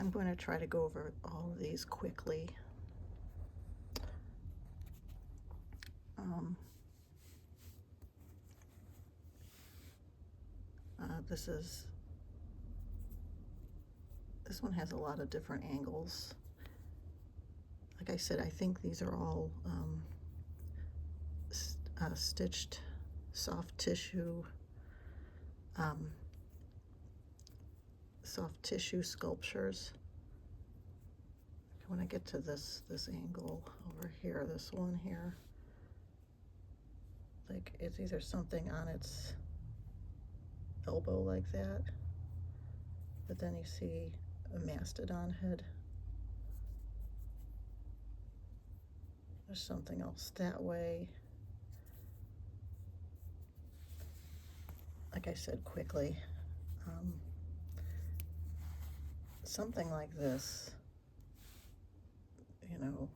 I'm going to try to go over all of these quickly. Um, this one has a lot of different angles. Like I said, I think these are all stitched soft tissue sculptures. When I get to this angle over here, this one here, like it's either something on its elbow like that, but then you see a mastodon head. There's something else that way. Like I said, quickly, something like this, you know,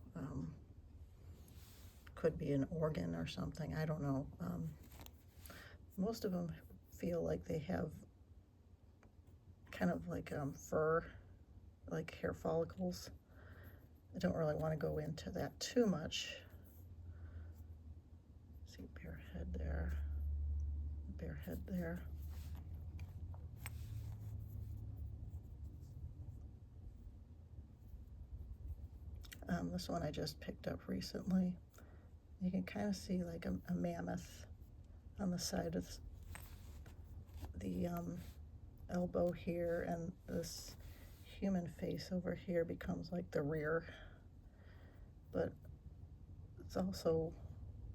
could be an organ or something. I don't know. Most of them feel like they have kind of like fur, like hair follicles. I don't really want to go into that too much. See, bear head there, bear head there. This one I just picked up recently. You can kind of see like a mammoth on the side of the elbow here, and this human face over here becomes like the rear, but it's also,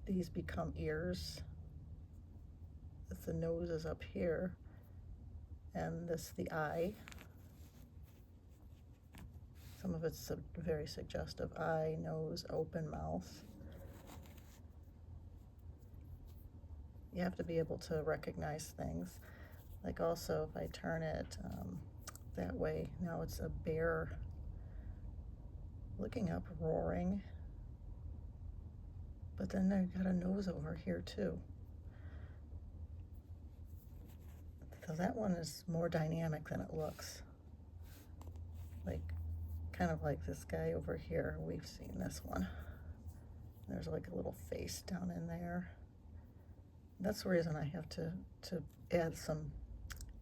these become ears. If the nose is up here, and this the eye. Some of it's very suggestive. Eye, nose, open mouth. You have to be able to recognize things. Like also, if I turn it that way, now it's a bear looking up, roaring. But then they've got a nose over here too. So that one is more dynamic than it looks. Like, kind of like this guy over here. We've seen this one. There's like a little face down in there. That's the reason I have to add some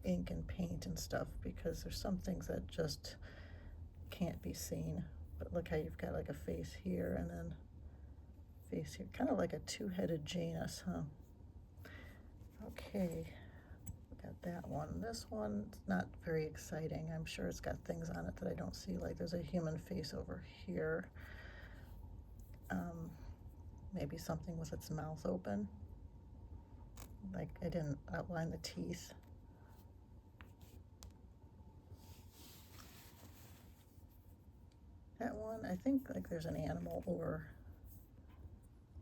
ink and paint and stuff, because there's some things that just can't be seen. But look how you've got like a face here and then face here, kind of like a two-headed Janus, huh? Okay, got that one. This one's not very exciting. I'm sure it's got things on it that I don't see, like there's a human face over here. Maybe something with its mouth open. Like I didn't outline the teeth. That one, I think like there's an animal over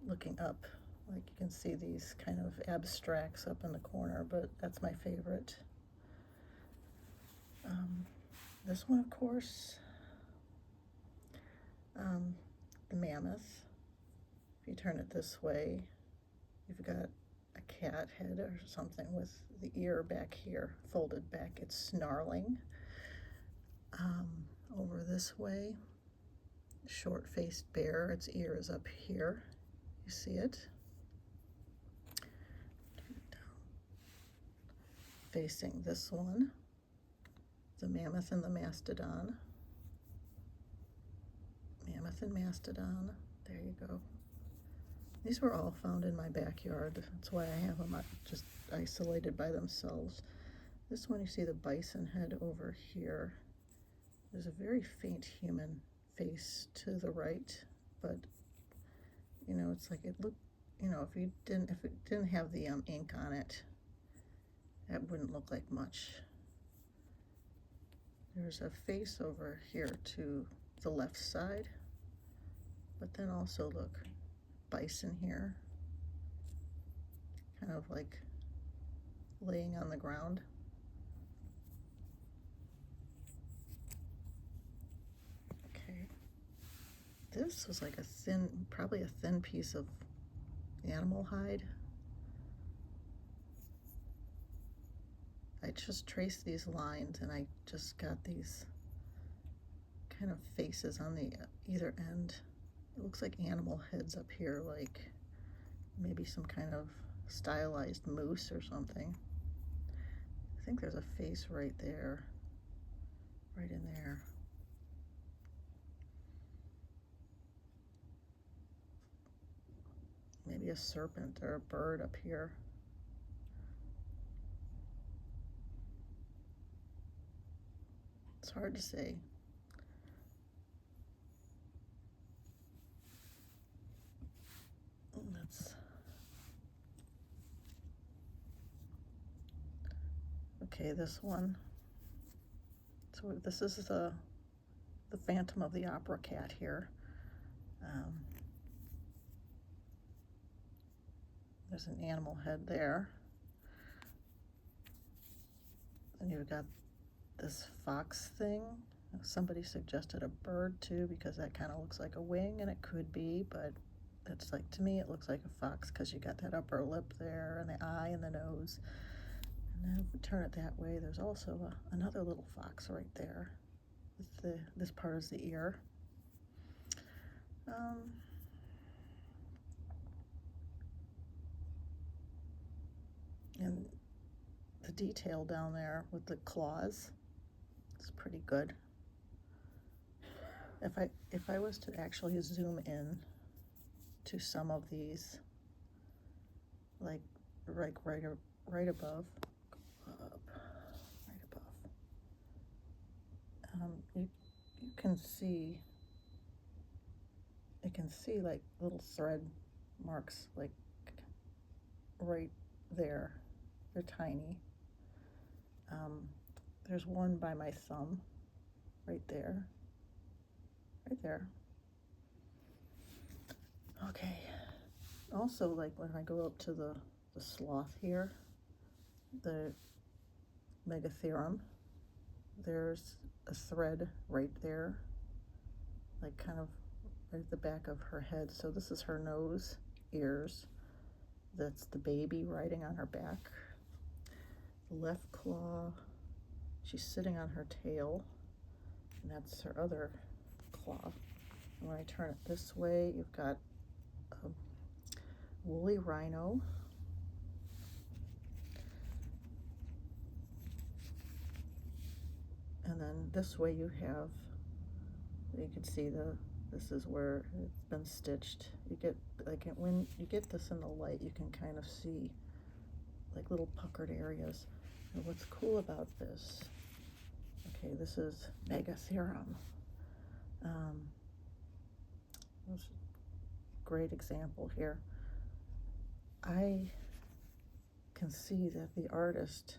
looking up. Like you can see these kind of abstracts up in the corner, but that's my favorite. This one, of course, the mammoth. If you turn it this way, you've got a cat head or something with the ear back here, folded back. It's snarling. Over this way, short-faced bear. Its ear is up here. You see it? Facing this one, the mammoth and the mastodon. Mammoth and mastodon. There you go. These were all found in my backyard. That's why I have them just isolated by themselves. This one, you see the bison head over here. There's a very faint human face to the right, but you know, it's like it looked, you know, if it didn't have the ink on it, that wouldn't look like much. There's a face over here to the left side, but then also look, bison here, kind of like laying on the ground. Okay, this was like a thin, probably a thin piece of animal hide. I just traced these lines and I just got these kind of faces on the either end. It looks like animal heads up here, like maybe some kind of stylized moose or something. I think there's a face right there, right in there. Maybe a serpent or a bird up here. It's hard to say. That's okay, this one. So this is the Phantom of the Opera cat here. There's an animal head there. And you've got this fox thing. Somebody suggested a bird too, because that kind of looks like a wing, and it could be, but it's like, to me, it looks like a fox because you got that upper lip there and the eye and the nose. And then if we turn it that way, there's also another little fox right there. With this part is the ear. And the detail down there with the claws is pretty good. If I was to actually zoom in to some of these, like right above, right above, you can see. You can see like little thread marks, like right there. They're tiny. There's one by my thumb, right there. Right there. Okay. Also, like when I go up to the sloth here, the Megatherium, there's a thread right there, like kind of right at the back of her head. So this is her nose, ears. That's the baby riding on her back. The left claw, she's sitting on her tail, and that's her other claw. And when I turn it this way, you've got a woolly rhino. And then this way you have, you can see this is where it's been stitched. You get, like, when you get this in the light, you can kind of see like little puckered areas. And what's cool about this, okay, this is Megatherium. Great example here. I can see that the artist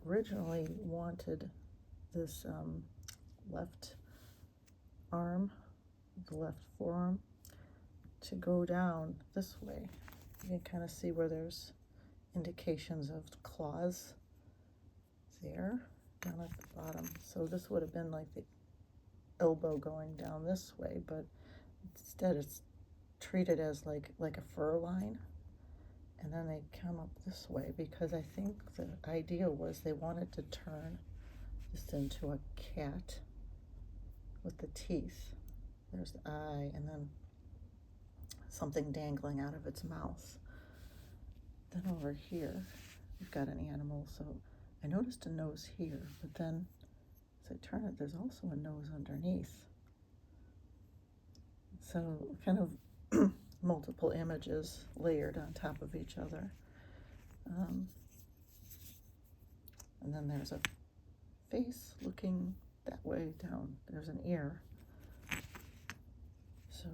originally wanted this left arm, the left forearm, to go down this way. You can kind of see where there's indications of claws there down at the bottom. So this would have been like the elbow going down this way, but instead it's treated as like a fur line, and then they come up this way because I think the idea was they wanted to turn this into a cat with the teeth. There's the eye and then something dangling out of its mouth. Then over here we've got an animal, so I noticed a nose here, but then as I turn it, there's also a nose underneath. So kind of multiple images layered on top of each other. And then there's a face looking that way down. There's an ear. So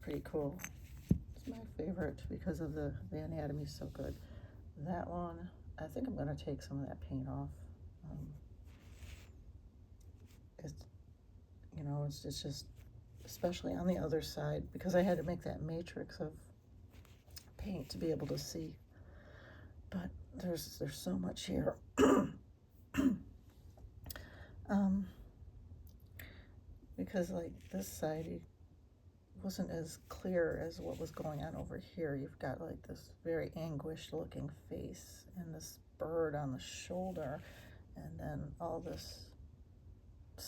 pretty cool. It's my favorite because of the anatomy is so good. That one, I think I'm going to take some of that paint off. It's just, especially on the other side, because I had to make that matrix of paint to be able to see. But there's so much here. Because like this side, it wasn't as clear as what was going on over here. You've got like this very anguished looking face and this bird on the shoulder, and then all this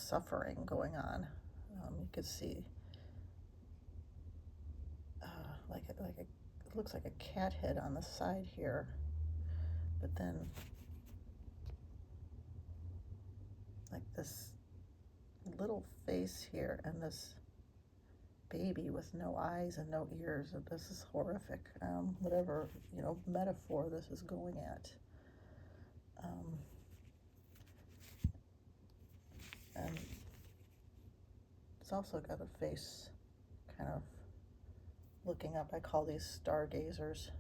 suffering going on. You could see it looks like a cat head on the side here, but then like this little face here and this baby with no eyes and no ears. This is horrific. Whatever, you know, metaphor this is going at. And it's also got a face kind of looking up. I call these stargazers.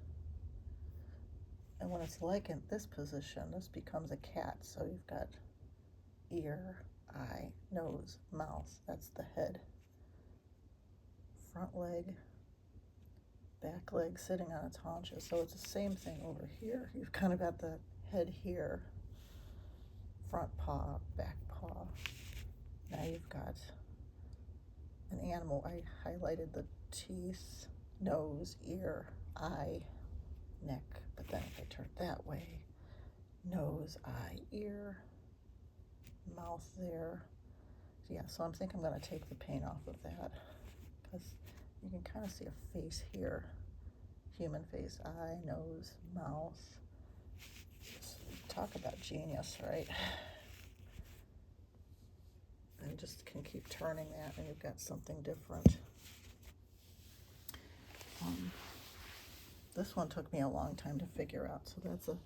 And when it's like in this position, this becomes a cat. So you've got ear, eye, nose, mouth. That's the head. Front leg, back leg sitting on its haunches. So it's the same thing over here. You've kind of got the head here, front paw, back paw. Now you've got an animal. I highlighted the teeth, nose, ear, eye, neck. But then if I turn it that way, nose, eye, ear, mouth there. Yeah, so I think I'm going to take the paint off of that because you can kind of see a face here. Human face, eye, nose, mouth. Talk about genius, right? And just can keep turning that and you've got something different. This one took me a long time to figure out. So that's a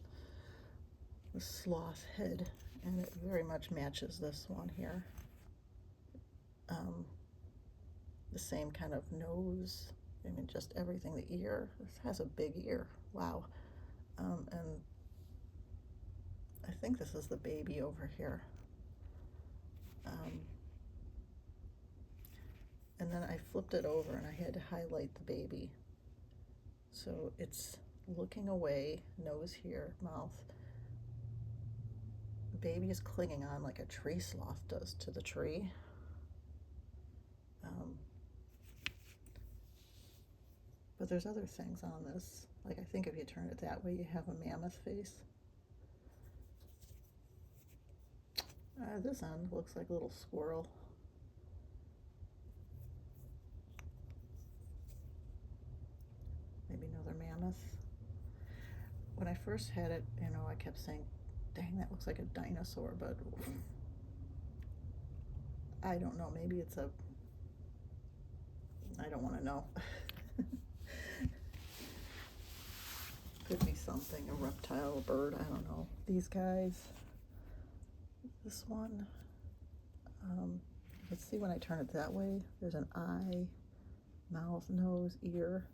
sloth head, and it very much matches this one here. The same kind of nose, I mean, just everything. The ear, this has a big ear, wow. And I think this is the baby over here. And then I flipped it over and I had to highlight the baby. So it's looking away, nose here, mouth. The baby is clinging on like a tree sloth does to the tree. But there's other things on this. Like I think if you turn it that way, you have a mammoth face. This end looks like a little squirrel. Maybe another mammoth. When I first had it, you know, I kept saying, dang, that looks like a dinosaur, but I don't know. Maybe it's a, I don't want to know. Could be something, a reptile, a bird, I don't know. These guys, this one, let's see when I turn it that way, there's an eye, mouth, nose, ear.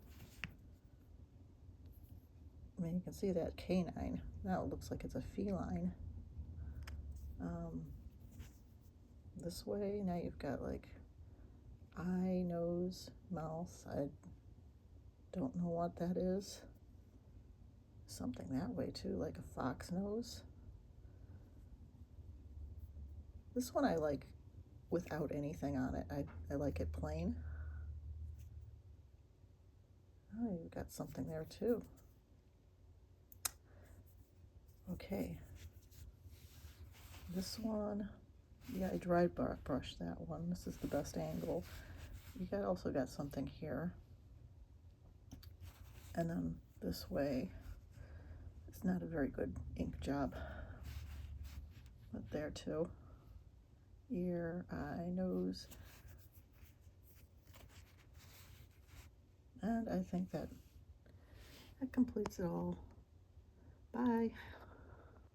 I mean, you can see that canine. Now it looks like it's a feline. This way, now you've got like eye, nose, mouth. I don't know what that is. Something that way too, like a fox nose. This one I like without anything on it. I like it plain. Oh, you've got something there too. Okay. This one, yeah, I dry brush that one. This is the best angle. You also got something here. And then this way, it's not a very good ink job. But there too. Ear, eye, nose. And I think that completes it all. Bye.